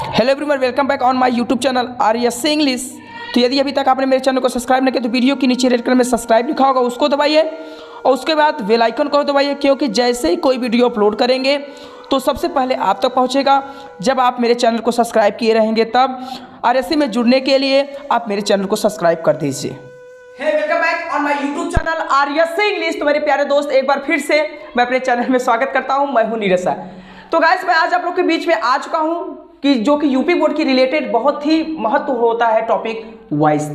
Hello everyone, welcome back on my YouTube channel Aryas English. तो यदि अभी तक आपने मेरे चैनल को सब्सक्राइब नहीं किया तो वीडियो के नीचे रेड कलर में सब्सक्राइब लिखा होगा, उसको दबाइए और उसके बाद बेल आइकन को दबाइए, क्योंकि जैसे ही कोई वीडियो अपलोड करेंगे तो सबसे पहले आप तक पहुंचेगा। जब आप मेरे चैनल को सब्सक्राइब किए रहेंगे तब आरएससी में जुड़ने के लिए आप मेरे चैनल को सब्सक्राइब कर दीजिए। Welcome back on my YouTube channel Aryas English. तो मेरे प्यारे दोस्त, एक बार फिर से मैं अपने चैनल में स्वागत करता हूँ। मैं हूँ नीरज सर। तो गाइस, मैं आज आप लोग के बीच में आ चुका हूँ कि जो कि यूपी बोर्ड की रिलेटेड बहुत ही महत्व होता है टॉपिक वॉइस।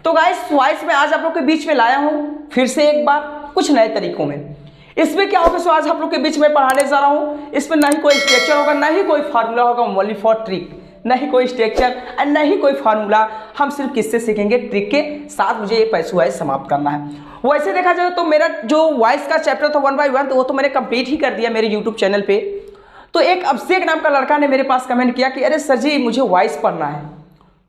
तो गाइस, वॉइस में आज आप लोग के बीच में लाया हूँ फिर से एक बार कुछ नए तरीकों में। इसमें क्या होगा, सो आज आप लोग के बीच में पढ़ाने जा रहा हूँ। इसमें ना ही कोई स्ट्रक्चर होगा, ना ही कोई फार्मूला होगा, ओनली फॉर ट्रिक। ना ही कोई स्ट्रक्चर और ना ही कोई फार्मूला, हम सिर्फ किससे सीखेंगे, ट्रिक के साथ। मुझे ये पैसू वाइज समाप्त करना है। वैसे देखा जाए तो मेरा जो वॉइस का चैप्टर था 1 by 1, तो वो तो मैंने कंप्लीट ही कर दिया मेरे यूट्यूब चैनल पे। तो एक अभिषेक नाम का लड़का ने मेरे पास कमेंट किया कि अरे सर जी, मुझे वॉइस पढ़ना है।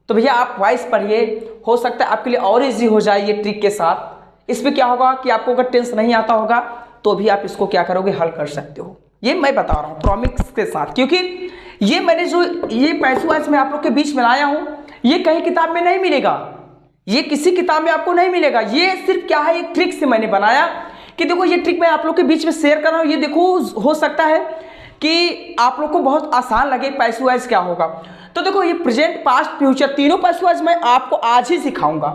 तो भैया आप वॉइस पढ़िए, हो सकता है आपके लिए और ईजी हो जाए ये ट्रिक के साथ। इसमें क्या होगा कि आपको अगर टेंस नहीं आता होगा तो भी आप इसको क्या करोगे, हल कर सकते हो। ये मैं बता रहा हूँ प्रॉमिस के साथ, क्योंकि ये मैंने जो ये पैसू वॉइस में आप लोग के बीच में लाया हूँ, ये कहीं किताब में नहीं मिलेगा, ये किसी किताब में आपको नहीं मिलेगा। ये सिर्फ क्या है, एक ट्रिक से मैंने बनाया कि देखो ये ट्रिक मैं आप लोग के बीच में शेयर कर रहा हूँ। ये देखो, हो सकता है कि आप लोग को बहुत आसान लगे पैसू वाइज क्या होगा। तो देखो, ये प्रेजेंट, पास्ट, फ्यूचर तीनों पैसू वाइज मैं आपको आज ही सिखाऊंगा।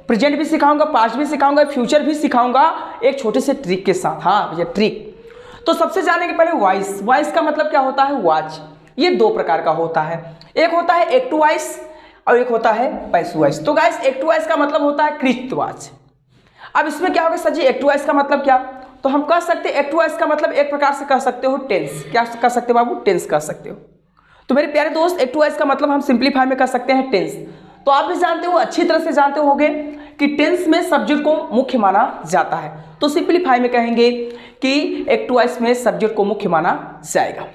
प्रेजेंट भी सिखाऊंगा, पास्ट भी सिखाऊंगा, फ्यूचर भी सिखाऊंगा, एक छोटे से ट्रिक के साथ। हाँ भैया, ट्रिक। तो सबसे जाने के पहले वॉइस। वॉइस का मतलब क्या होता है, वॉच। ये दो प्रकार का होता है, एक होता है एक्टिव वॉइस और एक होता है पैसिव वॉइस। तो गाइस, एक्टिव वॉइस का मतलब होता है कृत वॉच। अब इसमें क्या होगा सर जी, एक्टिव वॉइस का मतलब क्या? तो हम कह सकते हैं एक्टिव वॉइस का मतलब एक प्रकार से कह सकते हो टेंस। क्या कह सकते हो बाबू, टेंस कह सकते हो। तो मेरे प्यारे दोस्त, एक्टिव वॉइस का मतलब हम सिंप्लीफाई में कह सकते हैं टेंस। तो आप भी जानते हो, अच्छी तरह से जानते होंगे कि टेंस में सब्जेक्ट को मुख्य माना जाता है। तो सिंप्लीफाई में कहेंगे कि एक्टिव वॉइस में सब्जेक्ट को मुख्य माना जाएगा।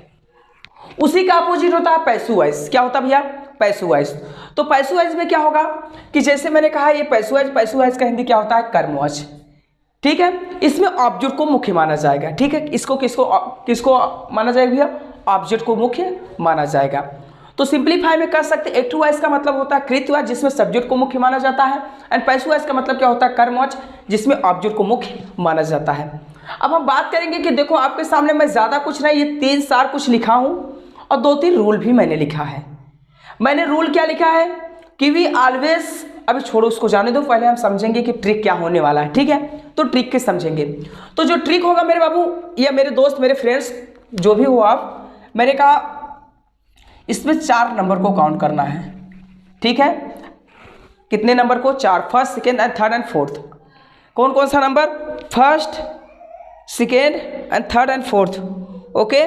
उसी का अपोजिट होता है पैसिव वॉइस। क्या होता है भैया, पैसिव वॉइस। तो पैसिव वॉइस में क्या होगा कि जैसे मैंने कहा, ये पैसिव वॉइस का हिंदी क्या होता है, कर्मवाच। ठीक है, इसमें ऑब्जेक्ट को मुख्य माना जाएगा। ठीक है, इसको किसको माना जाएगा भैया, ऑब्जेक्ट को मुख्य माना जाएगा। तो सिंप्लीफाई में कह सकते हैं एक्टिव वॉइस का मतलब होता है कृत वॉच, जिसमें सब्जेक्ट को मुख्य माना जाता है। एंड पैसिव वॉइस का मतलब क्या होता है, कर्मवाच, जिसमें ऑब्जेक्ट को मुख्य माना जाता है। अब हम बात करेंगे कि देखो, आपके सामने मैं ज्यादा कुछ नहीं, ये 3-4 कुछ लिखा हूं और 2-3 रूल भी मैंने लिखा है। मैंने रूल क्या लिखा है कि वी ऑलवेज, अभी छोड़ो उसको, जाने दो, पहले हम समझेंगे कि ट्रिक क्या होने वाला है। ठीक है, तो ट्रिक के समझेंगे। तो जो ट्रिक होगा मेरे बाबू या मेरे दोस्त, मेरे फ्रेंड्स, जो भी हो आप, मैंने कहा इसमें 4 नंबर को काउंट करना है। ठीक है, कितने नंबर को, 4, first, second and third and fourth. कौन कौन सा number, first, second and third and fourth. Okay,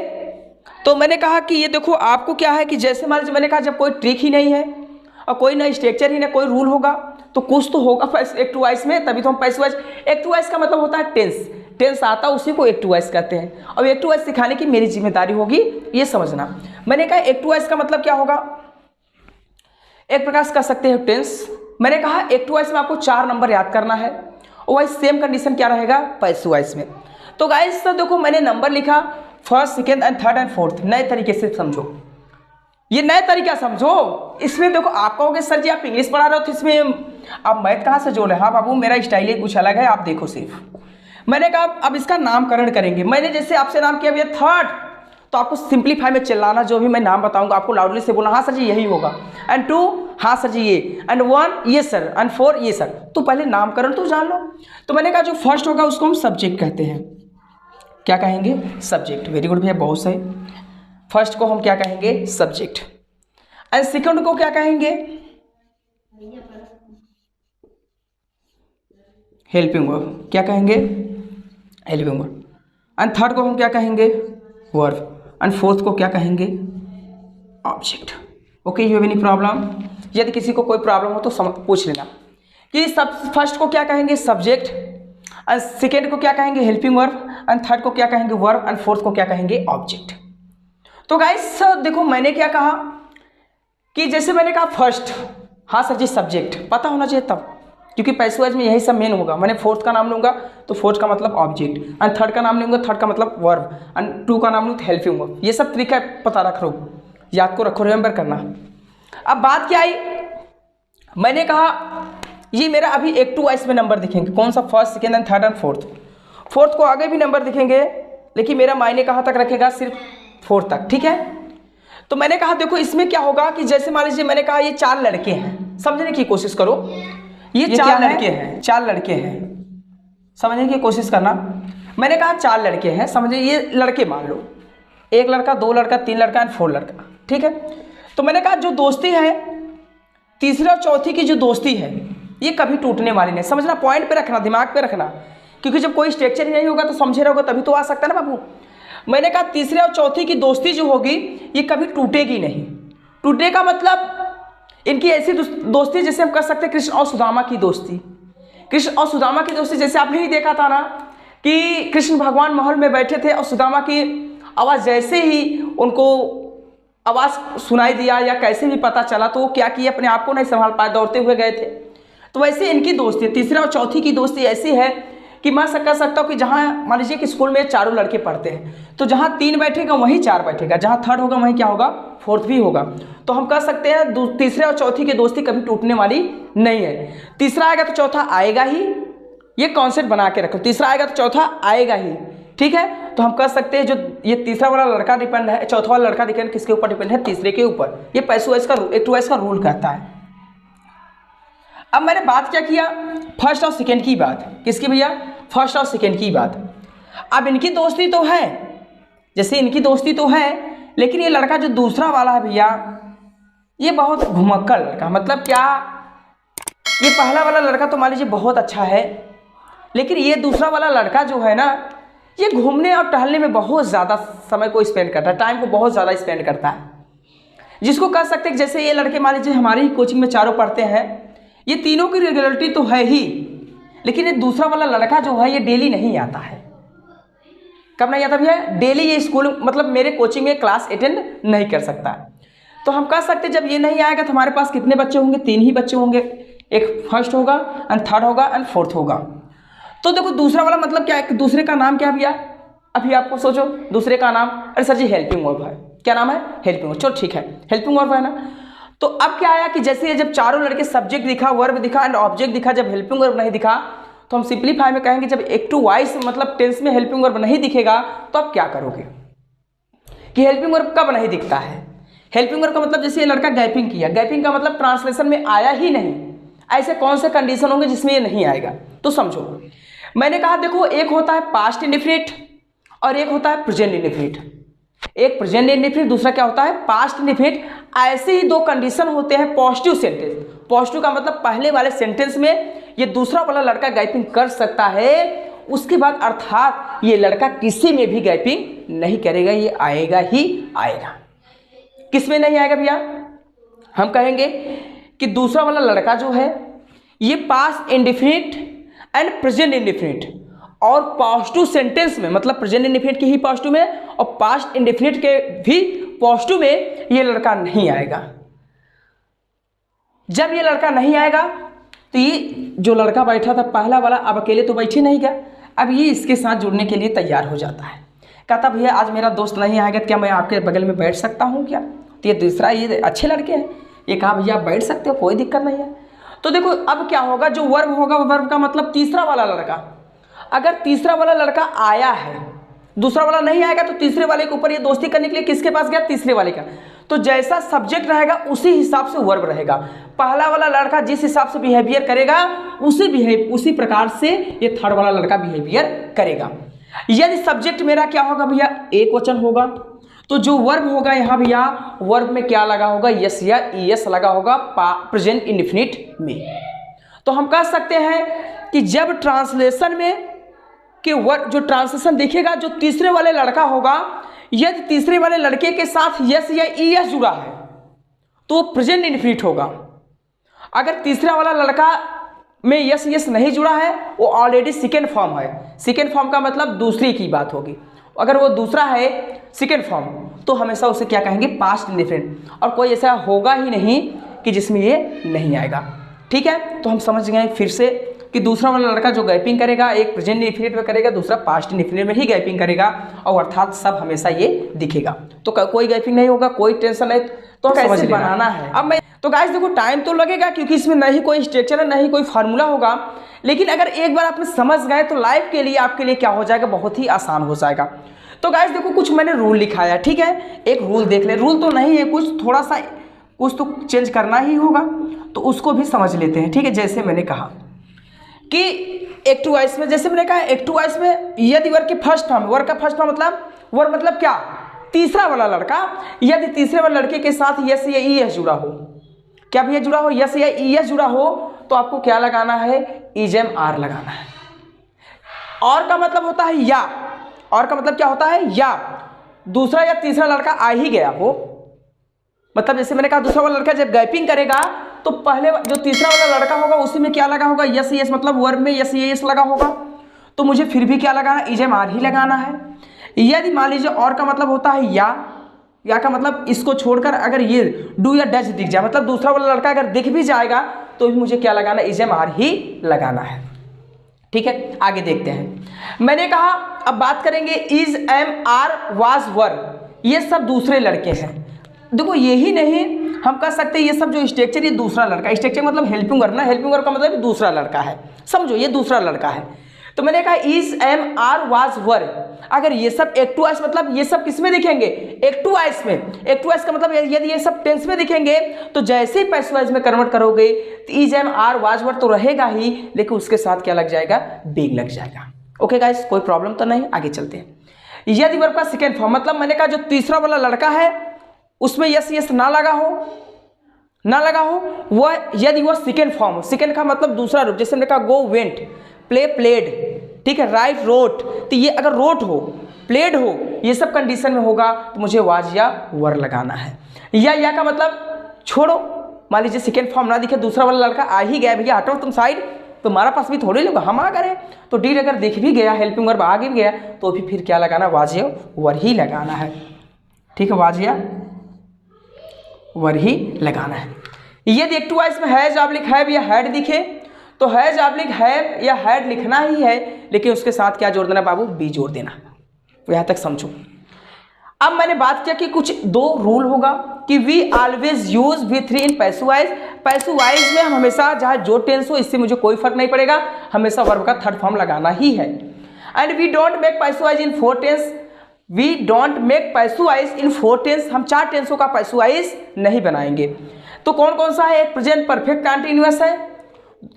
तो मैंने कहा कि ये देखो, आपको क्या है कि जैसे मान लीजिए मैंने कहा, जब कोई ट्रिक ही नहीं है और कोई ना स्ट्रक्चर ही ना कोई रूल होगा तो कुछ तो होगा एक्टिव वॉइस में, तभी तो हम पैसिव वॉइस। एक्टिव वॉइस का मतलब होता है टेंस। टेंस आता है उसी को एक्टिव वॉइस कहते हैं। अब एक्टिव वॉइस सिखाने की मेरी जिम्मेदारी होगी, ये समझना। मैंने कहा एक्टिव वॉइस का मतलब क्या होगा, एक प्रकार से कह सकते हैं टेंस। मैंने कहा एक्टिव वॉइस में आपको 4 नंबर याद करना है, और वही सेम कंडीशन क्या रहेगा पैसिव वॉइस में। तो गाइस, तो देखो मैंने नंबर लिखा, first, second and third and fourth. नए तरीके से समझो, ये नए तरीका समझो। इसमें देखो, आप कहोगे सर जी आप इंग्लिश पढ़ा रहे हो तो इसमें आप मैथ कहाँ से जोड़े। हाँ बाबू, मेरा स्टाइल ही कुछ अलग है, आप देखो सिर्फ। मैंने कहा अब इसका नामकरण करेंगे। मैंने जैसे आपसे नाम किया भैया थर्ड, तो आपको सिंप्लीफाई में चिल्लाना, जो भी मैं नाम बताऊंगा आपको लाउडली से बोलना, हाँ सर जी यही होगा। एंड 2, हाँ सर जी ये। एंड 1, ये सर। एंड 4, ये सर। तो पहले नामकरण तो जान लो। तो मैंने कहा जो फर्स्ट होगा उसको हम सब्जेक्ट कहते हैं। क्या कहेंगे, सब्जेक्ट। वेरी गुड भैया, बहुत सही। फर्स्ट को हम क्या कहेंगे, सब्जेक्ट। एंड सेकंड को क्या कहेंगे, हेल्पिंग वर्ब। क्या कहेंगे, हेल्पिंग वर्ब। एंड थर्ड को हम क्या कहेंगे, वर्ब। एंड फोर्थ को क्या कहेंगे, object. Okay, you have any problem? यदि किसी को कोई प्रॉब्लम हो तो पूछ लेना कि फर्स्ट को क्या कहेंगे, सब्जेक्ट। एंड सेकेंड को क्या कहेंगे, हेल्पिंग वर्ब। एंड थर्ड को क्या कहेंगे, वर्ब। एंड फोर्थ को क्या कहेंगे, ऑब्जेक्ट। तो गाइस देखो, मैंने क्या कहा कि जैसे मैंने कहा फर्स्ट, हाँ सर जी सब्जेक्ट पता होना चाहिए तब, क्योंकि पैसिव वॉइस में यही सब मेन होगा। मैंने फोर्थ का नाम लूंगा तो फोर्थ का मतलब ऑब्जेक्ट, एंड थर्ड का नाम लूंगा, थर्ड का मतलब वर्ब, एंड 2 का नाम लूँ तो हेल्पिंग वर्ब। ये सब तरीका पता रख लो, याद को रखो, रिमेंबर करना। अब बात क्या आई, मैंने कहा ये मेरा अभी एक टू वाइस में नंबर दिखेंगे, कौन सा, first second and third and fourth. Fourth को आगे भी नंबर दिखेंगे, लेकिन मेरा मायने कहाँ तक रखेगा, सिर्फ फोर्थ तक, ठीक है। तो मैंने कहा देखो इसमें क्या होगा कि जैसे मान लीजिए मैंने कहा ये 4 लड़के हैं, समझने की कोशिश करो, ये 4 लड़के हैं, 4 लड़के हैं, समझने की कोशिश करना। मैंने कहा 4 लड़के हैं, समझे, ये लड़के मान लो, 1 लड़का, 2 लड़का, 3 लड़का एंड 4 लड़का, ठीक है। तो मैंने कहा जो दोस्ती है, तीसरे और चौथी की जो दोस्ती है ये कभी टूटने वाली नहीं, समझना, पॉइंट पे रखना, दिमाग पे रखना, क्योंकि जब कोई स्ट्रक्चर ही नहीं होगा तो समझे रहोगे तभी तो आ सकता है ना बाबू। मैंने कहा तीसरे और चौथी की दोस्ती जो होगी ये कभी टूटेगी नहीं। टूटने का मतलब इनकी ऐसी दोस्ती जैसे हम कर सकते हैं कृष्ण और सुदामा की दोस्ती। कृष्ण और सुदामा की दोस्ती जैसे आपने ही देखा था ना कि कृष्ण भगवान महल में बैठे थे और सुदामा की आवाज़ जैसे ही उनको आवाज़ सुनाई दिया या कैसे भी पता चला तो वो क्या किए, अपने आप को नहीं संभाल पाए, दौड़ते हुए गए थे। तो वैसे इनकी दोस्ती, तीसरे और चौथी की दोस्ती ऐसी है कि मैं कह सकता हूँ कि जहाँ मान लीजिए कि स्कूल में 4 लड़के पढ़ते हैं तो जहाँ 3 बैठेगा वहीं 4 बैठेगा, जहाँ थर्ड होगा वहीं क्या होगा, फोर्थ भी होगा। तो हम कह सकते हैं तीसरे और चौथी की दोस्ती कभी टूटने वाली नहीं है। तीसरा आएगा तो चौथा आएगा ही, ये कॉन्सेप्ट बना के रखो, तीसरा आएगा तो चौथा आएगा ही, ठीक है। तो हम कह सकते हैं जो ये तीसरा वाला लड़का डिपेंड है, चौथा वाला लड़का डिपेंड किसके ऊपर डिपेंड है, तीसरे के ऊपर। ये पैसोवाइज का एक टू वाइज का रूल कहता है। अब मैंने बात क्या किया, फर्स्ट और सेकेंड की बात, किसकी भैया, फर्स्ट और सेकेंड की बात। अब इनकी दोस्ती तो है, जैसे इनकी दोस्ती तो है, लेकिन ये लड़का जो दूसरा वाला है भैया ये बहुत घुमक्कड़ लड़का, मतलब क्या, ये पहला वाला लड़का तो मान लीजिए बहुत अच्छा है, लेकिन ये दूसरा वाला लड़का जो है ना ये घूमने और टहलने में बहुत ज़्यादा समय को स्पेंड करता है, टाइम को बहुत ज़्यादा स्पेंड करता है, जिसको कह सकते हैं जैसे ये लड़के मान लीजिए हमारी ही कोचिंग में चारों पढ़ते हैं, ये तीनों की रेगुलरिटी तो है ही, लेकिन ये दूसरा वाला लड़का जो है ये डेली नहीं आता है। कब नहीं आता भैया, डेली ये स्कूल मतलब मेरे कोचिंग में क्लास अटेंड नहीं कर सकता। तो हम कह सकते जब ये नहीं आएगा तो हमारे पास कितने बच्चे होंगे, 3 ही बच्चे होंगे, एक फर्स्ट होगा एंड थर्ड होगा एंड फोर्थ होगा। तो देखो दूसरा वाला मतलब क्या है, दूसरे का नाम क्या भैया, अभी आपको सोचो दूसरे का नाम, अरे सर जी हेल्पिंग वर्ब है, क्या नाम है, हेल्पिंग वर्ब, चलो ठीक है हेल्पिंग वर्ब है ना। तो अब क्या आया कि जैसे जब चारों लड़के सब्जेक्ट दिखा, वर्ब दिखा एंड ऑब्जेक्ट दिखा, जब हेल्पिंग वर्ब नहीं दिखा तो हम सिंपलीफाई में कहेंगे जब एक टू वाइस मतलब टेंस में हेल्पिंग वर्ब नहीं दिखेगा तो आप क्या करोगे कि हेल्पिंग वर्ब कब नहीं दिखता है। हेल्पिंग वर्ब का मतलब जैसे ये लड़का गैपिंग किया, गैपिंग का मतलब ट्रांसलेशन में आया ही नहीं, ऐसे कौन से कंडीशन होंगे जिसमें ये नहीं आएगा। तो समझो मैंने कहा देखो एक होता है पास्ट इंडेफिनिट और एक होता है प्रेजेंट इंडेफिनिट, एक प्रेजेंट इंडेफिनिट दूसरा क्या होता है पास्ट इंडेफिनिट। ऐसे ही 2 कंडीशन होते हैं पॉजिटिव सेंटेंस, पॉजिटिव का मतलब पहले वाले सेंटेंस में ये दूसरा वाला लड़का गैपिंग कर सकता है, उसके बाद अर्थात ये लड़का किसी में भी गैपिंग नहीं करेगा, ये आएगा ही आएगा। किस में नहीं आएगा भैया, हम कहेंगे कि दूसरा वाला लड़का जो है ये past indefinite and present indefinite और पॉजिटिव सेंटेंस में मतलब प्रेजेंट इंडेफिनिट के ही पॉजिटिव में और पास्ट इंडेफिनिट के भी पॉजिटिव में ये लड़का नहीं आएगा। जब ये लड़का नहीं आएगा तो ये जो लड़का बैठा था पहला वाला अब अकेले तो बैठे नहीं गया, अब ये इसके साथ जुड़ने के लिए तैयार हो जाता है, कहता भैया आज मेरा दोस्त नहीं आएगा क्या मैं आपके बगल में बैठ सकता हूँ क्या। तो ये दूसरा ये अच्छे लड़के हैं, ये कहा भैया आप बैठ सकते हो कोई दिक्कत नहीं है। तो देखो अब क्या होगा, जो वर्ब होगा वर्ब का मतलब तीसरा वाला लड़का, अगर तीसरा वाला लड़का आया है दूसरा वाला नहीं आएगा तो तीसरे वाले के ऊपर ये दोस्ती करने के लिए किसके पास गया, तीसरे वाले का। तो जैसा सब्जेक्ट रहेगा उसी हिसाब से वर्ब रहेगा, पहला वाला लड़का जिस हिसाब से बिहेवियर करेगा उसी प्रकार से ये थर्ड वाला लड़का बिहेवियर करेगा। यदि सब्जेक्ट मेरा क्या होगा भैया, एक वचन होगा, तो जो वर्ब होगा यहाँ भैया वर्ब में क्या लगा होगा, यस या ईएस लगा होगा प्रेजेंट इंडेफिनिट में। तो हम कह सकते हैं कि जब ट्रांसलेशन में कि वर्ब जो ट्रांसलेशन दिखेगा जो तीसरे वाले लड़का होगा, यदि तीसरे वाले लड़के के साथ यस या ईएस जुड़ा है तो प्रेजेंट इंडेफिनिट होगा। अगर तीसरा वाला लड़का में यस यस नहीं जुड़ा है वो ऑलरेडी सेकेंड फॉर्म है, सेकेंड फॉर्म का मतलब दूसरी की बात होगी, अगर वो दूसरा है सेकेंड फॉर्म तो हमेशा उसे क्या कहेंगे, पास्ट इंडेफिनिट, और कोई ऐसा होगा ही नहीं कि जिसमें ये नहीं आएगा। ठीक है, तो हम समझ गए फिर से कि दूसरा वाला लड़का जो गैपिंग करेगा एक प्रेजेंट इंडेफिनिट में करेगा, दूसरा पास्ट इंडेफिनिट में ही गैपिंग करेगा, और अर्थात सब हमेशा ये दिखेगा। तो कोई गैपिंग नहीं होगा, कोई टेंशन नहीं। तो कैसे बनाना है अब मैं, तो गाइस देखो टाइम तो लगेगा क्योंकि इसमें ना ही कोई स्ट्रक्चर है, ना ही कोई फार्मूला होगा, लेकिन अगर एक बार आप समझ गए तो लाइफ के लिए आपके लिए क्या हो जाएगा, बहुत ही आसान हो जाएगा। तो गाइस देखो कुछ मैंने रूल लिखाया, ठीक है, एक रूल देख ले, रूल तो नहीं है, कुछ थोड़ा सा कुछ तो चेंज करना ही होगा, तो उसको भी समझ लेते हैं, ठीक है। जैसे मैंने कहा कि एक्टिव वॉइस में, जैसे मैंने कहा एक्टिव वॉइस में यदि वर्ग के फर्स्ट फॉर्म, वर्ग का फर्स्ट फॉर्म मतलब वर्ग मतलब क्या, तीसरा वाला लड़का यदि तीसरे वाले लड़के के साथ यस या ई एस जुड़ा हो, क्या भी जुड़ा हो, यस या ई एस जुड़ा हो, तो आपको क्या लगाना है, इजेम आर लगाना है। और का मतलब होता है या, और का मतलब क्या होता है, या दूसरा या तीसरा लड़का आ ही गया हो, मतलब जैसे मैंने कहा दूसरा वाला लड़का जब गैपिंग करेगा तो पहले जो तीसरा वाला लड़का होगा उसी में क्या लगा होगा, यस यस, मतलब वर्ब में यस यस लगा होगा, तो मुझे फिर भी क्या लगाना है, इजेम आर ही लगाना है। यदि मान लीजिए और का मतलब होता है या का मतलब इसको छोड़कर अगर ये डू या डज दिख जाए, मतलब दूसरा वाला लड़का अगर दिख भी जाएगा तो भी मुझे क्या लगाना है, इजेम आर ही लगाना है, ठीक है। आगे देखते हैं, मैंने कहा अब बात करेंगे is am are was were, ये सब दूसरे लड़के हैं। देखो यही नहीं हम कह सकते ये सब जो स्ट्रक्चर, ये दूसरा लड़का, स्ट्रक्चर मतलब हेल्पिंग वर्ब ना, हेल्पिंग वर्ब का मतलब दूसरा लड़का है, समझो ये दूसरा लड़का है। तो मैंने कहा is am are was were, अगर ये सब एक्टिव वॉइस मतलब ये सब किस में दिखेंगे, एक्टिव वॉइस में। एक्टिव वॉइस का मतलब यदि ये सब टेंस में दिखेंगे तो जैसे ही पैसिव वॉइस में कन्वर्ट करोगे तो is am are was were तो रहेगा ही, लेकिन उसके साथ क्या लग जाएगा, बीइंग लग जाएगा। ओके गाइस, कोई प्रॉब्लम तो नहीं, आगे चलते हैं। यदि वर्ब का सेकेंड फॉर्म मतलब मैंने कहा जो तीसरा वाला लड़का है उसमें यस यस ना लगा हो, वह यदि वह सेकेंड फॉर्म हो, सेकेंड का मतलब दूसरा रूप, जैसे मैंने कहा गो वेंट, प्ले प्लेड, ठीक है, राइट रोट, तो ये अगर रोट हो, प्लेड हो, ये सब कंडीशन में होगा तो मुझे वाज या वर लगाना है। या का मतलब छोड़ो, मान लीजिए सेकेंड फॉर्म ना दिखे, दूसरा वाला लड़का आ ही गया, भैया हटो तुम साइड, तो हमारा पास भी थोड़े लोग हम आ गए, तो डी अगर दिख भी गया, हेल्पिंग वर्ब आ भी गया, तो भी फिर क्या लगाना, वाज या वर ही लगाना है, ठीक है, वाज या वर ही लगाना है। यदि एक्टिव वॉइस में हैज ऑब्लिक हैव या हैड दिखे तो हैज ऑब्लिक हैव या हैड लिखना ही है, लेकिन उसके साथ क्या जोड़ देना बाबू, बी जोड़ देना, तो यहाँ तक समझो। अब मैंने बात किया कि कुछ दो रूल होगा कि we always use V3 in passive voice. Passive voice में हम हमेशा चाहे जो टेंस हो, इससे मुझे कोई फर्क नहीं पड़ेगा, हमेशा वर्ब का थर्ड फॉर्म लगाना ही है। And we don't make passive voice in four tense, we don't make passive voice in four tense, हम चार टेंसों का पैसिव वॉइस नहीं बनाएंगे। तो कौन कौन सा है, प्रेजेंट परफेक्ट कंटीन्यूअस है,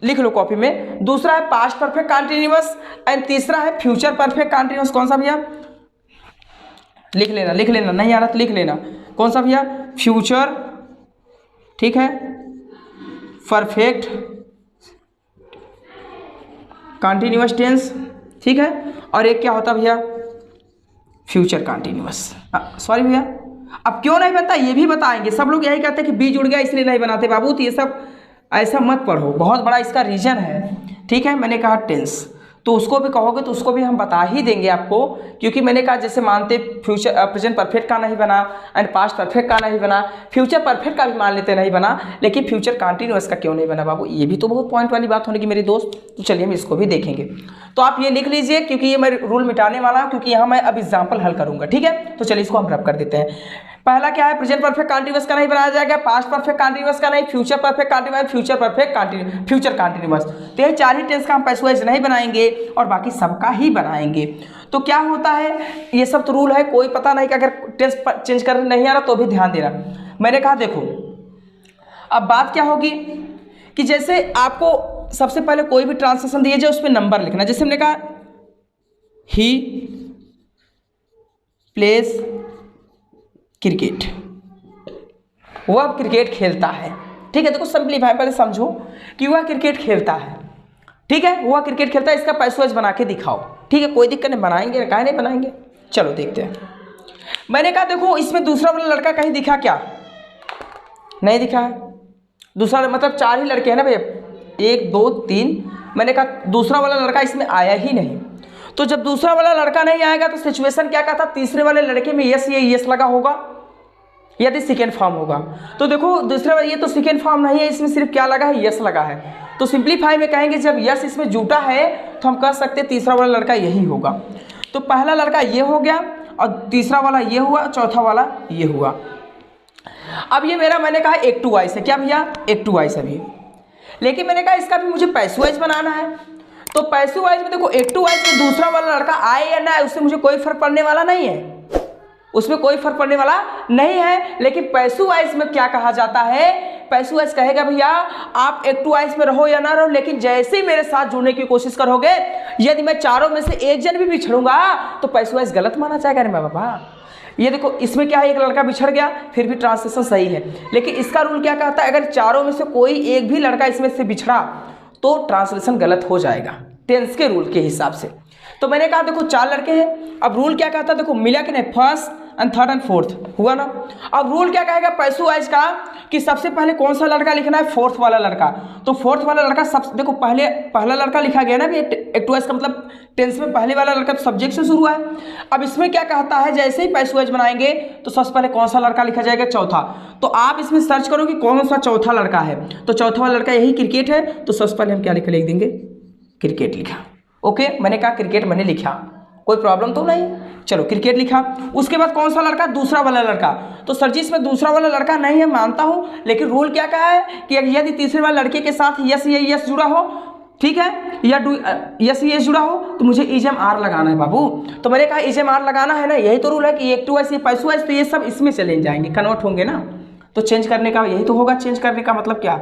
लिख लो कॉपी में, दूसरा है पास्ट परफेक्ट कंटीन्यूअस, एंड तीसरा है फ्यूचर परफेक्ट कंटीन्यूअस। कौन सा भैया, लिख लेना, नहीं आ रहा तो लिख लेना, कौन सा भैया, फ्यूचर, ठीक है, परफेक्ट कंटीन्यूअस टेंस, ठीक है, और एक क्या होता भैया, फ्यूचर कंटीन्यूअस। सॉरी भैया, अब क्यों नहीं बनता ये भी बताएंगे। सब लोग यही कहते हैं कि बी जुड़ गया इसलिए नहीं बनाते बाबू, तो ये सब ऐसा मत पढ़ो, बहुत बड़ा इसका रीजन है, ठीक है। मैंने कहा टेंस, तो उसको भी कहोगे तो उसको भी हम बता ही देंगे आपको, क्योंकि मैंने कहा जैसे मानते फ्यूचर प्रेजेंट परफेक्ट का नहीं बना एंड पास्ट परफेक्ट का नहीं बना, फ्यूचर परफेक्ट का भी मान लेते नहीं बना, लेकिन फ्यूचर कंटीन्यूअस का क्यों नहीं बना बाबू, ये भी तो बहुत पॉइंट वाली बात होने की मेरे दोस्त। तो चलिए हम इसको भी देखेंगे। तो आप ये लिख लीजिए, क्योंकि ये मैं रूल मिटाने वाला हूँ, क्योंकि यहाँ मैं अब एग्जाम्पल हल करूँगा, ठीक है। तो चलिए इसको हम रब कर देते हैं। पहला क्या है, प्रेजेंट परफेक्ट कंटीन्यूअस का नहीं बनाया जाएगा, पास्ट परफेक्ट कंटीन्यूअस का नहीं, future perfect continuous, future continuous, तो ये चार ही टेंस का हम पैसिव वॉइस नहीं बनाएंगे और बाकी सबका ही बनाएंगे। तो क्या होता है, ये सब तो रूल है, कोई पता नहीं कि अगर टेंस चेंज करने नहीं आ रहा तो भी ध्यान देना। मैंने कहा देखो अब बात क्या होगी कि जैसे आपको सबसे पहले कोई भी ट्रांसलेशन दिए जाए उसमें नंबर लिखना। जैसे हमने कहा ही प्लेस क्रिकेट, वह क्रिकेट खेलता है, ठीक है। देखो सिंपलीफाई पहले समझो कि वह क्रिकेट खेलता है, ठीक है, वह क्रिकेट खेलता है, इसका पैसिव वॉइस बना के दिखाओ, ठीक है, कोई दिक्कत नहीं, बनाएंगे, काहे नहीं बनाएंगे। चलो देखते हैं। मैंने कहा देखो इसमें दूसरा वाला लड़का कहीं दिखा क्या, नहीं दिखा है, दूसरा मतलब चार ही लड़के हैं ना भैया, 1 2 3, मैंने कहा दूसरा वाला लड़का इसमें आया ही नहीं। तो जब दूसरा वाला लड़का नहीं आएगा तो सिचुएशन क्या कहता, तीसरे वाले लड़के में यस ये यस लगा होगा, यदि सेकेंड फॉर्म होगा। तो देखो दूसरा ये तो सेकेंड फॉर्म नहीं है, इसमें सिर्फ क्या लगा है, यस लगा है। तो सिंप्लीफाई में कहेंगे जब यस इसमें जुटा है तो हम कह सकते हैं तीसरा वाला लड़का यही होगा। तो पहला लड़का ये हो गया और तीसरा वाला ये हुआ, चौथा वाला ये हुआ। अब ये मेरा मैंने कहा एक टू वाइस है, क्या भैया, एक टू वाइस है भी। लेकिन मैंने कहा इसका भी मुझे पैसू वाइज बनाना है। तो पैसू वाइज में देखो एक टू वाइज में दूसरा वाला लड़का आए या ना आए उससे मुझे कोई फर्क पड़ने वाला नहीं है, उसमें कोई फर्क पड़ने वाला नहीं है। लेकिन पैसू वाइज में क्या कहा जाता है, पैसू वाइज कहेगा भैया आप एक टू वाइज में रहो या ना रहो, लेकिन जैसे ही मेरे साथ जुड़ने की कोशिश करोगे, यदि मैं चारों में से एक जन भी बिछड़ूंगा तो पैसू वाइज गलत माना जाएगा। अरे बाबा ये देखो इसमें क्या है, एक लड़का बिछड़ गया फिर भी ट्रांसलेशन सही है, लेकिन इसका रूल क्या कहता है, अगर चारों में से कोई एक भी लड़का इसमें से बिछड़ा तो ट्रांसलेशन गलत हो जाएगा टेंस के रूल के हिसाब से। तो मैंने कहा देखो चार लड़के हैं, अब रूल क्या कहता है, देखो मिला कि नहीं, first and third and fourth हुआ ना। अब रूल क्या कहेगा पैसू वाइज का कि सबसे पहले कौन सा लड़का लिखना है, फोर्थ वाला लड़का। तो फोर्थ वाला लड़का सब देखो पहला लड़का लिखा गया ना भी, एक टू वाइज का मतलब टेंस में पहले वाला लड़का तो सब्जेक्ट से शुरू हुआ है। अब इसमें क्या कहता है, जैसे ही पैसू वाइज बनाएंगे तो सबसे पहले कौन सा लड़का लिखा जाएगा, चौथा। तो आप इसमें सर्च करो कि कौन सा चौथा लड़का है, तो चौथा वाला लड़का यही क्रिकेट है। तो सबसे पहले हम क्या लिख देंगे, क्रिकेट लिखा। ओके मैंने कहा क्रिकेट मैंने लिखा, कोई प्रॉब्लम तो नहीं, चलो क्रिकेट लिखा। उसके बाद कौन सा लड़का, दूसरा वाला लड़का। तो सर जी इसमें दूसरा वाला लड़का नहीं है मानता हूँ, लेकिन रूल क्या कहा है कि यदि तीसरे वाले लड़के के साथ यस या यस जुड़ा हो, ठीक है, या यस यस जुड़ा हो तो मुझे इजम आर लगाना है बाबू। तो मैंने कहा इजम आर लगाना है ना, यही तो रूल है कि एक टू वाइस पैसू वाइस तो ये सब इसमें चले जाएंगे, कन्वर्ट होंगे ना। तो चेंज करने का यही तो होगा, चेंज करने का मतलब क्या,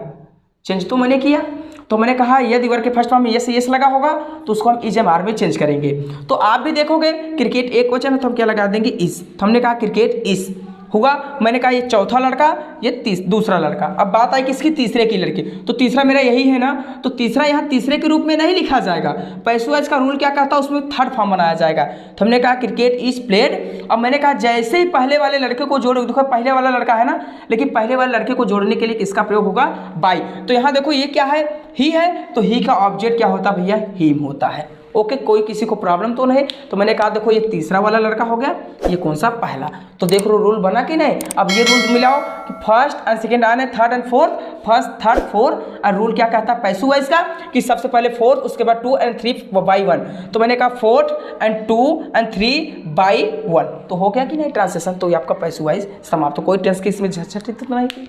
चेंज तो मैंने किया। तो मैंने कहा यदि वर्ग के फर्स्ट फॉर्म में यस लगा होगा तो उसको हम इजम आर में चेंज करेंगे। तो आप भी देखोगे क्रिकेट एक वचन है तो हम क्या लगा देंगे, इस। तो हमने कहा क्रिकेट इस हुआ। मैंने कहा ये चौथा लड़का, ये दूसरा लड़का। अब बात आई किसकी, तीसरे की लड़की। तो तीसरा मेरा यही है ना, तो तीसरा यहाँ तीसरे के रूप में नहीं लिखा जाएगा, पैसू वाइज का रूल क्या कहता है उसमें थर्ड फॉर्म बनाया जाएगा। तो हमने कहा क्रिकेट इज प्लेड। अब मैंने कहा जैसे ही पहले वाले लड़के को जोड़ो, देखो पहले वाला लड़का है ना, लेकिन पहले वाले लड़के को जोड़ने के लिए किसका प्रयोग होगा, बाई। तो यहाँ देखो ये क्या है, ही है, तो ही का ऑब्जेक्ट क्या होता है भैया, हिम होता है। ओके कोई किसी को प्रॉब्लम तो नहीं। तो मैंने कहा देखो ये तीसरा वाला लड़का हो गया, ये कौन सा, पहला। तो देख लो रूल बना कि नहीं। अब ये रूल मिलाओ कि फर्स्ट एंड सेकेंड आने, third and fourth, first third fourth. और रूल क्या कहता है पैसू वाइज का कि सबसे पहले फोर्थ, उसके बाद 2 and 3 बाई 1। तो मैंने कहा 4 and 2 and 3 बाई 1। तो हो गया कि नहीं ट्रांसलेशन। तो ये आपका पैसू वाइज समाप्त। तो कोई टेंस की इसमें झंझट तो नहीं,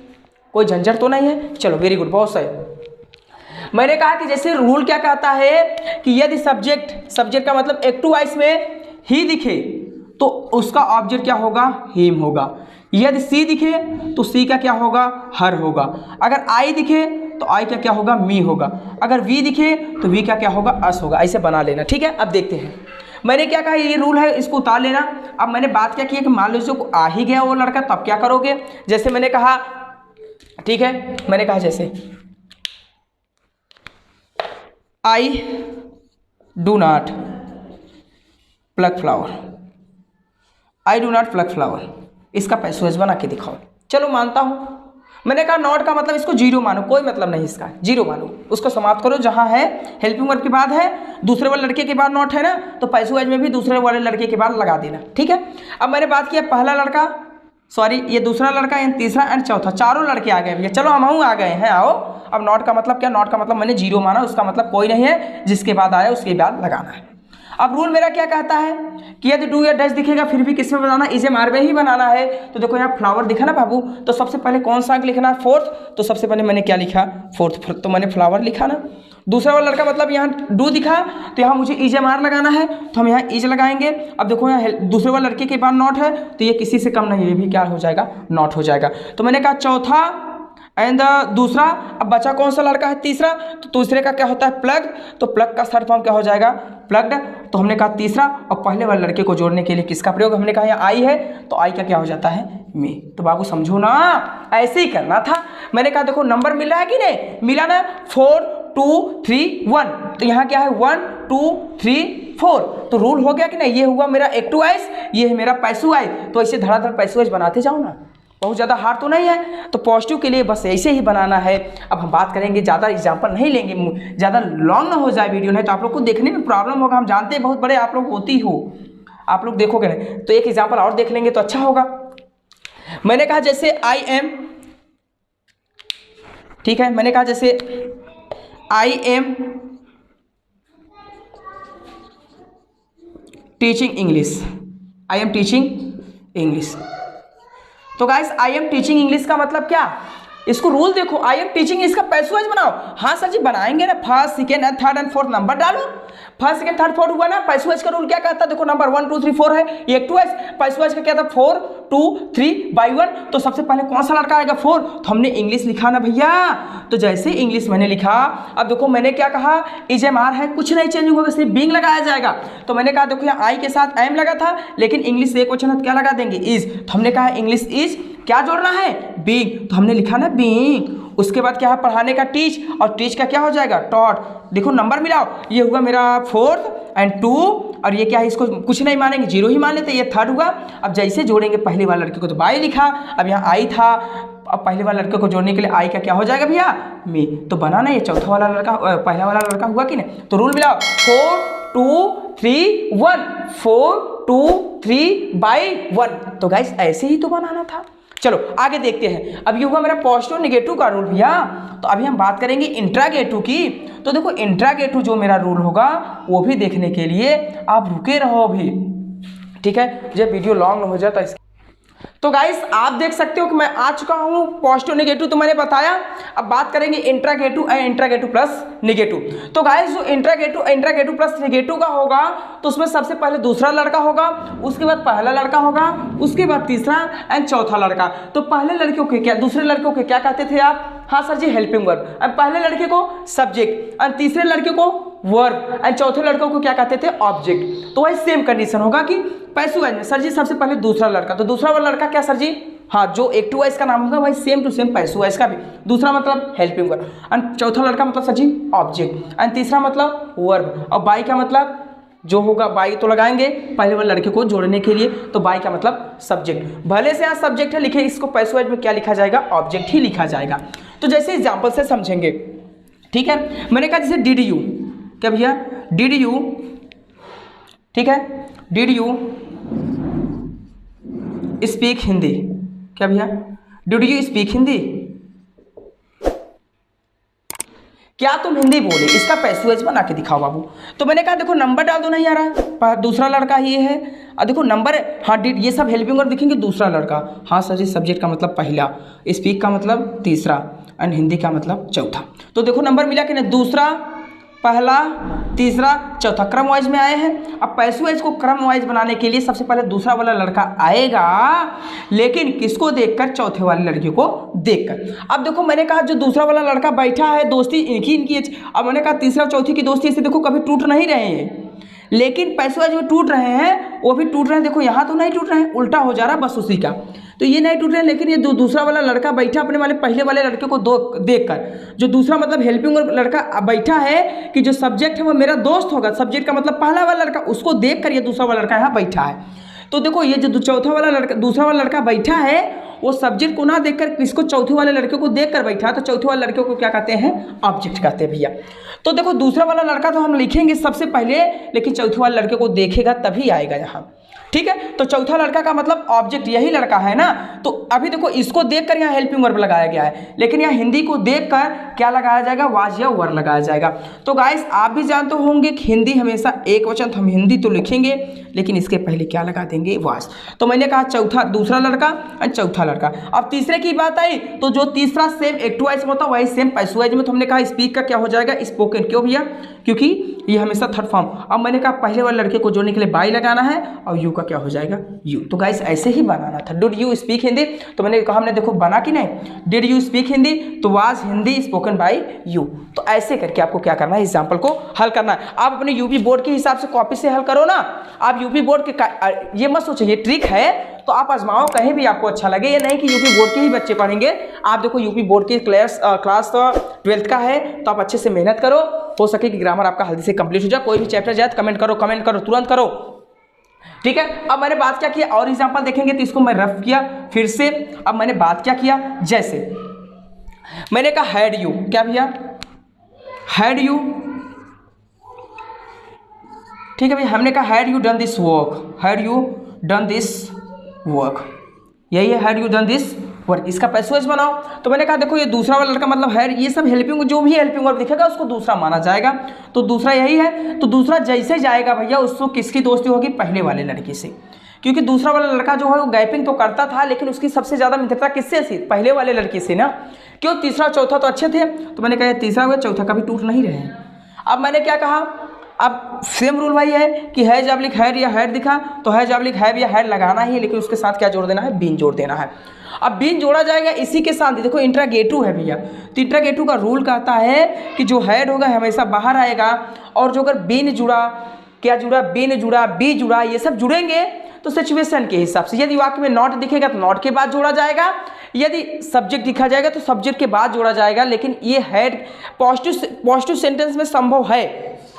कोई झंझट तो नहीं है। चलो वेरी गुड, बहुत सही। मैंने कहा कि जैसे रूल क्या कहता है कि यदि सब्जेक्ट का मतलब एक टू वाइस में ही दिखे तो उसका ऑब्जेक्ट क्या होगा, हिम होगा। यदि सी दिखे तो सी का क्या होगा, हर होगा। अगर आई दिखे तो आई का क्या होगा, मी होगा। अगर वी दिखे तो वी का क्या होगा, अस होगा। ऐसे बना लेना, ठीक है। अब देखते हैं मैंने क्या कहा, ये रूल है, इसको उतार लेना। अब मैंने बात क्या की है कि मान लीजिए को आ ही गया वो लड़का, तब क्या करोगे। जैसे मैंने कहा, ठीक है, मैंने कहा जैसे I do not pluck flower, I do not pluck flower। इसका पैसेज बना के दिखाओ। चलो मानता हूँ। मैंने कहा नॉट का मतलब इसको जीरो मानो, कोई मतलब नहीं इसका, जीरो मानो, उसको समाप्त करो। जहाँ है हेल्पिंग वर्ब के बाद है, दूसरे वाले लड़के के बाद नॉट है ना, तो पैसेज में भी दूसरे वाले लड़के के बाद लगा देना, ठीक है। अब मैंने बात किया पहला लड़का, सॉरी ये दूसरा लड़का एंड तीसरा एंड चौथा, चारों लड़के आ गए भैया। चलो हम आ गए हैं, आओ। अब नॉट का मतलब क्या, नॉट का मतलब मैंने जीरो माना, उसका मतलब कोई नहीं है, जिसके बाद आया उसके बाद लगाना है। अब रूल मेरा क्या कहता है कि यदि डू या डज दिखेगा फिर भी किस में बनाना, इसे आर में ही बनाना है। तो देखो यहाँ फ्लावर दिखा ना बाबू, तो सबसे पहले कौन सा लिखना है, फोर्थ। तो सबसे पहले मैंने क्या लिखा, फोर्थ, तो मैंने फ्लावर लिखा ना। दूसरा वाला लड़का मतलब यहाँ डू दिखा, तो यहाँ मुझे इज एम आर लगाना है, तो हम यहाँ इज लगाएंगे। अब देखो यहाँ दूसरे वाले लड़के के बाद नॉट है, तो ये किसी से कम नहीं, ये भी क्या हो जाएगा, नॉट हो जाएगा। तो मैंने कहा चौथा एंड दूसरा। अब बचा कौन सा लड़का है, तीसरा। तो दूसरे का क्या होता है, प्लग। तो प्लग का थर्ड फॉर्म क्या हो जाएगा, प्लग्ड। तो हमने कहा तीसरा, और पहले वाले लड़के को जोड़ने के लिए किसका प्रयोग, हमने कहा यहाँ आई है, तो आई का क्या हो जाता है, मी। तो बाबू समझो ना, ऐसे ही करना था। मैंने कहा देखो नंबर मिल रहा है कि नहीं, मिला ना, 4 2 3 1। तो यहाँ क्या है, 1 2 3 4। तो रूल हो गया कि नहीं, ये हुआ मेरा एक टू वाइस, ये है मेरा पैसू वाइस। तो ऐसे धड़ाधड़ पैसू वाइस बनाते जाओ ना, बहुत ज़्यादा हार्ड तो नहीं है। तो पॉजिटिव के लिए बस ऐसे ही बनाना है। अब हम बात करेंगे, ज़्यादा एग्जाम्पल नहीं लेंगे, ज़्यादा लॉन्ग ना हो जाए वीडियो, नहीं तो आप लोग को देखने में प्रॉब्लम होगा। हम जानते हैं बहुत बड़े आप लोग होती हो, आप लोग देखोगे नहीं, तो एक एग्जाम्पल और देख लेंगे तो अच्छा होगा। मैंने कहा जैसे आई एम, ठीक है, मैंने कहा जैसे I am teaching English, I am teaching English. तो guys I am teaching English का मतलब क्या, इसको रूल देखो, आई एम टीचिंग इसका पैसवाइज बनाओ। हाँ सर जी बनाएंगे ना, first second and third and fourth number डालो, फर्स्ट सेकेंड थर्ड फोर्थ हुआ ना। पैसवाइज का रूल क्या कहता है, देखो नंबर 1 2 3 4 है, ये टू वाइज, पैसवाइज का क्या था 4 2 3 बाई 1। तो सबसे पहले कौन सा लड़का आएगा 4, तो हमने इंग्लिश लिखा ना भैया, तो जैसे इंग्लिश मैंने लिखा, अब देखो मैंने क्या कहा, इज एम आर है, कुछ नहीं चेंज होगा, सिर्फ बीइंग लगाया जाएगा। तो मैंने कहा देखो यहाँ आई के साथ एम लगा था, लेकिन इंग्लिश एक क्वेश्चन है तो क्या लगा देंगे इज, तो हमने कहा इंग्लिश इज क्या जोड़ना है बीइंग, तो हमने लिखा ना बीइंग। उसके बाद क्या है पढ़ाने का टीच, और टीच का क्या हो जाएगा टॉट। देखो नंबर मिलाओ, ये हुआ मेरा 4th एंड 2, और ये क्या है, इसको कुछ नहीं मानेंगे 0 ही मान लेते, ये 3rd हुआ। अब जैसे जोड़ेंगे पहले वाले लड़के को तो बाई लिखा, अब यहाँ आई था, अब पहले वाले लड़के को जोड़ने के लिए आई का क्या हो जाएगा भैया मी, तो बना ना ये चौथा वाला लड़का, पहला वाला लड़का हुआ कि नहीं। तो रूल मिलाओ 4 2 3 1, 4 2 3 बाई 1। तो गाइस ऐसे ही तो बनाना था। चलो आगे देखते हैं। अब ये हुआ मेरा पॉजिटिव नेगेटिव का रूल भैया। तो अभी हम बात करेंगे इंट्रागेटिव की। तो देखो इंट्रागेटिव जो मेरा रूल होगा वो भी देखने के लिए आप रुके रहो अभी, ठीक है, जब वीडियो लॉन्ग हो जाए तो इसके। तो गाइस आप देख सकते हो कि मैं आ चुका हूँ, पॉजिटिव नेगेटिव तो मैंने बताया। अब बात करेंगे interrogative and interrogative plus negative. तो गाइस जो इंट्रागेटिव प्लस नेगेटिव का होगा तो उसमें सबसे पहले दूसरा लड़का होगा, उसके बाद पहला लड़का होगा, उसके बाद तीसरा एंड चौथा लड़का। तो पहले लड़के को क्या, दूसरे लड़के को क्या कहते थे आप, हाँ sir ji helping verb, and पहले लड़के को सब्जेक्ट एंड तीसरे लड़के को वर्ब एंड चौथे लड़कों को क्या कहते थे ऑब्जेक्ट। तो वही सेम कंडीशन होगा कि पैसिव वॉइस में सर जी सबसे पहले दूसरा लड़का, तो दूसरा वाला लड़का क्या सर जी, हाँ जो एक्टिव वॉइस का नाम होगा वही same to same passive voice का भी, दूसरा मतलब हेल्पिंग वर्ब एंड चौथा लड़का मतलब सर जी ऑब्जेक्ट एंड तीसरा मतलब वर्ब, और बाई का मतलब जो होगा बाई तो लगाएंगे पहले वाले लड़के को जोड़ने के लिए, तो बाई का मतलब सब्जेक्ट। भले से यहाँ सब्जेक्ट है लिखे, इसको पैसिव वॉइस में क्या लिखा जाएगा ऑब्जेक्ट ही लिखा जाएगा। तो जैसे एग्जाम्पल से समझेंगे, ठीक है। मैंने कहा जैसे डिड यू, क्या भैया डिड यू, ठीक है, डिड यू स्पीक हिंदी, क्या भैया डिड यू स्पीक हिंदी, क्या तुम हिंदी बोले, इसका पैसिव वॉइस बना के दिखाओ बाबू। तो मैंने कहा देखो नंबर डाल दो, नहीं आ रहा, दूसरा लड़का ये है, और देखो नंबर, हाँ डिड, ये सब हेल्पिंग वर्ब दिखेंगे, दूसरा लड़का, हाँ सर जी सब्जेक्ट का मतलब पहला, स्पीक का मतलब तीसरा एंड हिंदी का मतलब चौथा। तो देखो नंबर मिला कि नहीं, दूसरा पहला तीसरा चौथा क्रम वाइज में आए हैं। अब पैसिव वॉइस को क्रम वाइज बनाने के लिए सबसे पहले दूसरा वाला लड़का आएगा, लेकिन किसको देखकर, चौथे वाले लड़के को देखकर। अब देखो मैंने कहा जो दूसरा वाला लड़का बैठा है दोस्ती इनकी, अब मैंने कहा तीसरा चौथी की दोस्ती ऐसे देखो कभी टूट नहीं रहे हैं, लेकिन पैसिव वॉइस में टूट रहे हैं, वो भी टूट रहे हैं। देखो यहाँ तो नहीं टूट रहे हैं, उल्टा हो जा रहा बस उसी का, तो ये नहीं टूट रहे हैं, लेकिन ये दूसरा वाला लड़का बैठा अपने वाले पहले वाले लड़के को देखकर, जो दूसरा मतलब हेल्पिंग लड़का बैठा है कि जो सब्जेक्ट है वो मेरा दोस्त होगा, सब्जेक्ट का मतलब पहला वाला लड़का, उसको देखकर ये दूसरा वाला लड़का यहाँ बैठा है। तो देखो ये जो चौथा वाला लड़का, दूसरा वाला लड़का बैठा है, वो सब्जेक्ट को ना देखकर किसको, चौथे वाले लड़के को देखकर बैठा है, तो चौथे वाले लड़के को क्या कहते हैं ऑब्जेक्ट कहते हैं भैया। तो देखो दूसरा वाला लड़का तो हम लिखेंगे सबसे पहले, लेकिन चौथे वाले लड़के को देखेगा तभी आएगा यहाँ, ठीक है। तो चौथा लड़का का मतलब ऑब्जेक्ट यही लड़का है ना। तो अभी देखो इसको देखकर यहाँ हेल्पिंग वर्ब लगाया गया है, लेकिन यहाँ हिंदी को देखकर क्या लगाया जाएगा, वाज या वर लगाया जाएगा। तो गाइस आप भी जानते होंगे कि हिंदी हमेशा एक वचन, तो हम हिंदी तो लिखेंगे लेकिन इसके पहले क्या लगा देंगे वाज। तो मैंने कहा चौथा दूसरा लड़का और चौथा लड़का। अब तीसरे की बात आई तो जो तीसरा सेम एक्टिव वॉइस में होता है वही सेम पैसिव वॉइस में, तो हमने कहा स्पीक का क्या हो जाएगा स्पोकन, क्यों भैया क्योंकि ये हमेशा थर्ड फॉर्म। अब मैंने कहा पहले वाले लड़के को जोड़ने के लिए बाई लगाना है और यू का क्या हो जाएगा यू। तो गाइस ऐसे ही बनाना था, डिड यू स्पीक हिंदी, तो मैंने कहा हमने देखो बना कि नहीं, डिड यू स्पीक हिंदी तो was Hindi spoken by you. तो ऐसे करके आपको क्या करना है, एग्जाम्पल को हल करना है। आप अपने यूपी बोर्ड के हिसाब से कॉपी से हल करो ना, आप यूपी बोर्ड के ये मत सोचिए ये ट्रिक है तो आप आजमाओ कहीं भी आपको अच्छा लगे, ये नहीं कि यूपी बोर्ड के ही बच्चे पढ़ेंगे। आप देखो यूपी बोर्ड की क्लास 12th का है तो आप अच्छे से मेहनत करो, हो सके कि ग्रामर आपका जल्दी से कंप्लीट हो जाए। कोई भी चैप्टर जाए तो कमेंट करो तुरंत करो, ठीक है। अब मैंने बात क्या किया और एग्जाम्पल देखेंगे तो इसको मैं रफ किया फिर से। अब मैंने बात क्या किया, जैसे मैंने कहा हैड यू, क्या भैया हैड यू, ठीक है भैया हमने कहा had you done this work, had you done this work, यही है had you done this work, इसका पैसवेज बनाओ। तो मैंने कहा देखो ये दूसरा वाला लड़का मतलब हैड, ये सब हेल्पिंग, जो भी हेल्पिंग वर्ब दिखेगा उसको दूसरा माना जाएगा। तो दूसरा यही है। तो दूसरा जैसे जाएगा भैया उसको किसकी दोस्ती होगी, पहले वाले लड़के से, क्योंकि दूसरा वाला लड़का जो है वो गैपिंग तो करता था लेकिन उसकी सबसे ज़्यादा मित्रता किससे थी, पहले वाले लड़के से ना। क्यों, तीसरा चौथा तो अच्छे थे, तो मैंने कहा तीसरा हुआ चौथा कभी टूट नहीं रहे हैं। अब मैंने क्या कहा, अब सेम रूल भाई है कि है जब लिख हैड या हैड दिखा तो है जब लिख हैव या हैड लगाना ही है, लेकिन उसके साथ क्या जोड़ देना है, बीन जोड़ देना है। अब बीन जोड़ा जाएगा इसी के साथ, देखो इंट्रागेटिव है भैया, तो इंट्रागेटिव का रूल कहता है कि जो हैड होगा हमेशा बाहर आएगा, और जो अगर बीन जुड़ा, क्या जुड़ा, बीन जुड़ा, बी जुड़ा, ये सब जुड़ेंगे तो सिचुएशन के हिसाब से। यदि वाक्य में नॉट दिखेगा तो नॉट के बाद जोड़ा जाएगा, यदि सब्जेक्ट दिखा जाएगा तो सब्जेक्ट के बाद जोड़ा जाएगा। लेकिन ये हैड पॉजिटिव सेंटेंस में संभव है,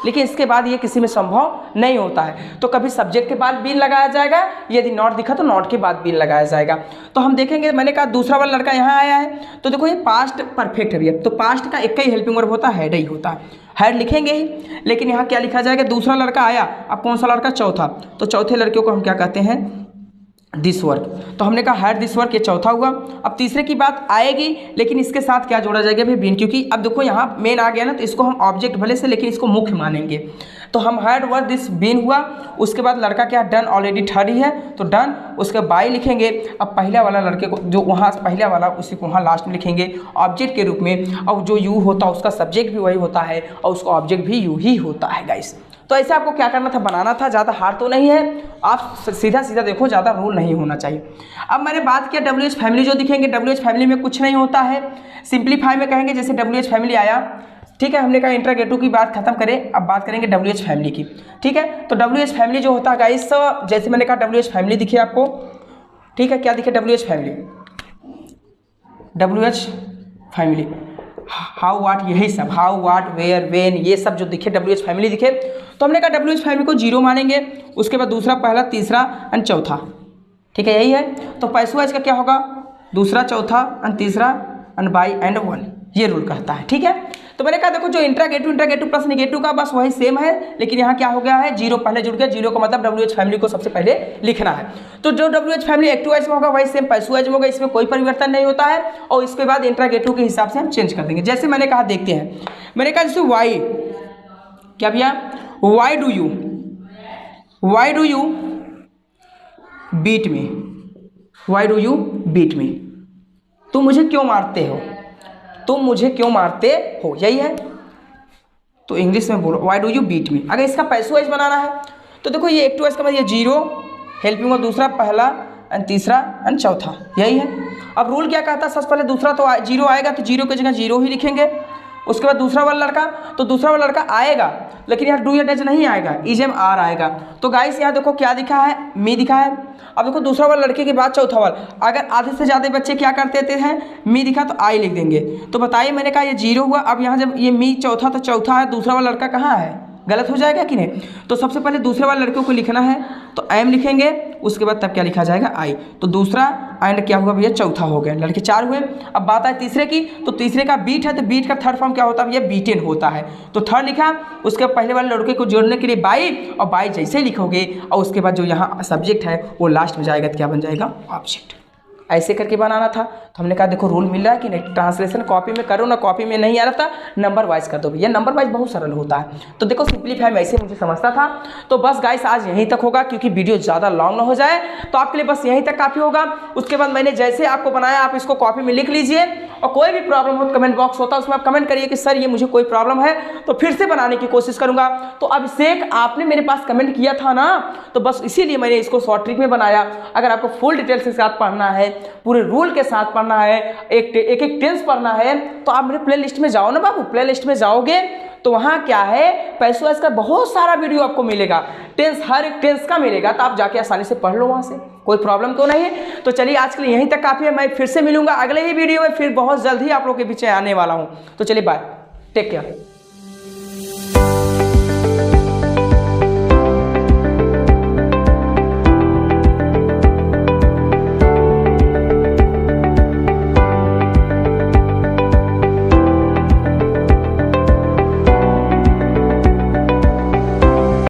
लेकिन इसके बाद ये किसी में संभव नहीं होता है। तो कभी सब्जेक्ट के बाद बीन लगाया जाएगा, यदि नॉट दिखा तो नॉट के बाद बीन लगाया जाएगा। तो हम देखेंगे, मैंने कहा दूसरा वाला लड़का यहाँ आया है, तो देखो ये पास्ट परफेक्ट है भैया, तो पास्ट का एक ही हेल्पिंग वर्ब होता है, हैड ही होता है, हैड लिखेंगे ही। लेकिन यहाँ क्या लिखा जाएगा, दूसरा लड़का आया, अब कौन सा लड़का, चौथा, तो चौथे लड़के को हम क्या कहते हैं, दिस वर्क। तो हमने कहा हैड दिस वर्क, ये चौथा हुआ। अब तीसरे की बात आएगी, लेकिन इसके साथ क्या जोड़ा जाएगा भाई, बीन, क्योंकि अब देखो यहाँ मेन आ गया ना, तो इसको हम ऑब्जेक्ट भले से लेकिन इसको मुख्य मानेंगे। तो हम हैड वर्क दिस बीन हुआ, उसके बाद लड़का क्या, डन, ऑलरेडी थर्ड ही है तो डन, उसके बाय लिखेंगे। अब पहला वाला लड़के को जो वहाँ पहला वाला उसी को वहाँ लास्ट में लिखेंगे ऑब्जेक्ट के रूप में, और जो यू होता है उसका सब्जेक्ट भी वही होता है और उसका ऑब्जेक्ट भी यू ही होता है गाइस। तो ऐसे आपको क्या करना था, बनाना था, ज़्यादा हार्ड तो नहीं है, आप सीधा सीधा देखो, ज़्यादा रूल नहीं होना चाहिए। अब मैंने बात किया WH फैमिली जो दिखेंगे, WH फैमिली में कुछ नहीं होता है, सिंप्लीफाई में कहेंगे जैसे WH फैमिली आया, ठीक है। हमने कहा इंट्रागेटिव की बात खत्म करें, अब बात करेंगे WH फैमिली की, ठीक है। तो WH फैमिली जो होता है गाइस, जैसे मैंने कहा WH फैमिली दिखे आपको, ठीक है, क्या दिखे WH family, WH family, how what, यही सब, हाउ वाट वेयर वेन, ये सब जो दिखे WH फैमिली दिखे, तो हमने कहा WH फैमिली को जीरो मानेंगे, उसके बाद दूसरा, पहला, तीसरा एंड चौथा, ठीक है, यही है। तो पैसवाइज का क्या होगा, दूसरा, चौथा एंड तीसरा एंड बाई एंड वन, ये रूल कहता है, ठीक है। तो मैंने कहा देखो जो इंट्रागेटिव प्लस नेगेटिव का बस वही सेम है, लेकिन यहाँ क्या हो गया है, जीरो पहले जुड़ गया, जीरो का मतलब WH फैमिली को सबसे पहले लिखना है। तो जो WH फैमिली एक्टिव वाइज में होगा वही सेम पैसिव में होगा, इसमें कोई परिवर्तन नहीं होता है, और इसके बाद इंट्रागेटिव के हिसाब से हम चेंज कर देंगे। जैसे मैंने कहा, देखते हैं, मैंने कहा जैसे वाई, क्या भैया, why do you beat me, why do you beat me, तुम मुझे क्यों मारते हो, तुम मुझे क्यों मारते हो, यही है। तो इंग्लिश में बोलो, why do you beat me. अगर इसका पैसिव बनाना है तो देखो ये एक्टिव वाइज का मतलब ये जीरो, हेल्पिंग वर्ब दूसरा, पहला एंड तीसरा एंड चौथा, यही है। अब रूल क्या कहता है, सबसे पहले दूसरा तो जीरो आएगा तो जीरो की जगह जीरो ही लिखेंगे। उसके बाद दूसरा वाला लड़का, तो दूसरा वाला लड़का आएगा, लेकिन यहाँ डू या डज नहीं आएगा, इज एम आर आएगा। तो गाइस यहाँ देखो क्या दिखा है, मी दिखा है। अब देखो दूसरा वाला लड़के के बाद चौथा वाला, अगर आधे से ज़्यादा बच्चे क्या करते हैं, मी दिखा तो आई लिख देंगे। तो बताइए, मैंने कहा ये जीरो हुआ, अब यहाँ जब ये मी चौथा तो चौथा है, दूसरा वाला लड़का कहाँ है, गलत हो जाएगा कि नहीं। तो सबसे पहले दूसरे वाले लड़कों को लिखना है तो एम लिखेंगे, उसके बाद तब क्या लिखा जाएगा, आई। तो दूसरा एंड क्या हुआ भैया, चौथा हो गया, लड़के चार हुए। अब बात है तीसरे की, तो तीसरे का बीट है, तो बीट का थर्ड फॉर्म क्या होता है भैया, बीटेन होता है। तो थर्ड लिखा, उसके पहले वाले लड़के को जोड़ने के लिए बाई, और बाई जैसे ही लिखोगे और उसके बाद जो यहाँ सब्जेक्ट है वो लास्ट में जाएगा, तो क्या बन जाएगा, ऑब्जेक्ट। ऐसे करके बनाना था। तो हमने कहा देखो रूल मिल रहा है कि नहीं, ट्रांसलेशन कॉपी में करो ना, कॉपी में नहीं आ रहा था, नंबर वाइज कर दो भैया, नंबर वाइज बहुत सरल होता है। तो देखो सिंप्लीफाई में ऐसे मुझे समझता था। तो बस गाइस आज यहीं तक होगा, क्योंकि वीडियो ज़्यादा लॉन्ग ना हो जाए, तो आपके लिए बस यहीं तक काफ़ी होगा। उसके बाद मैंने जैसे आपको बनाया आप इसको कॉपी में लिख लीजिए, और कोई भी प्रॉब्लम हो तो कमेंट बॉक्स होता है उसमें आप कमेंट करिए कि सर ये मुझे कोई प्रॉब्लम है, तो फिर से बनाने की कोशिश करूँगा। तो अभिषेक आपने मेरे पास कमेंट किया था ना, तो बस इसीलिए मैंने इसको शॉर्ट ट्रिक में बनाया। अगर आपको फुल डिटेल्स के साथ पढ़ना है, पूरे रूल के साथ पढ़ना है, एक एक टेंस पढ़ना है, तो आप मेरे प्ले लिस्ट में जाओ ना बाबू। प्ले लिस्ट में जाओगे तो वहाँ क्या है, पैसवाइज का बहुत सारा वीडियो आपको मिलेगा, टेंस हर एक टेंस का मिलेगा, तो आप जाके आसानी से पढ़ लो वहाँ से, कोई प्रॉब्लम तो नहीं है। तो चलिए आज के लिए यहीं तक काफ़ी है, मैं फिर से मिलूंगा अगले ही वीडियो में, फिर बहुत जल्द ही आप लोग के पीछे आने वाला हूँ। तो चलिए बाय, टेक केयर।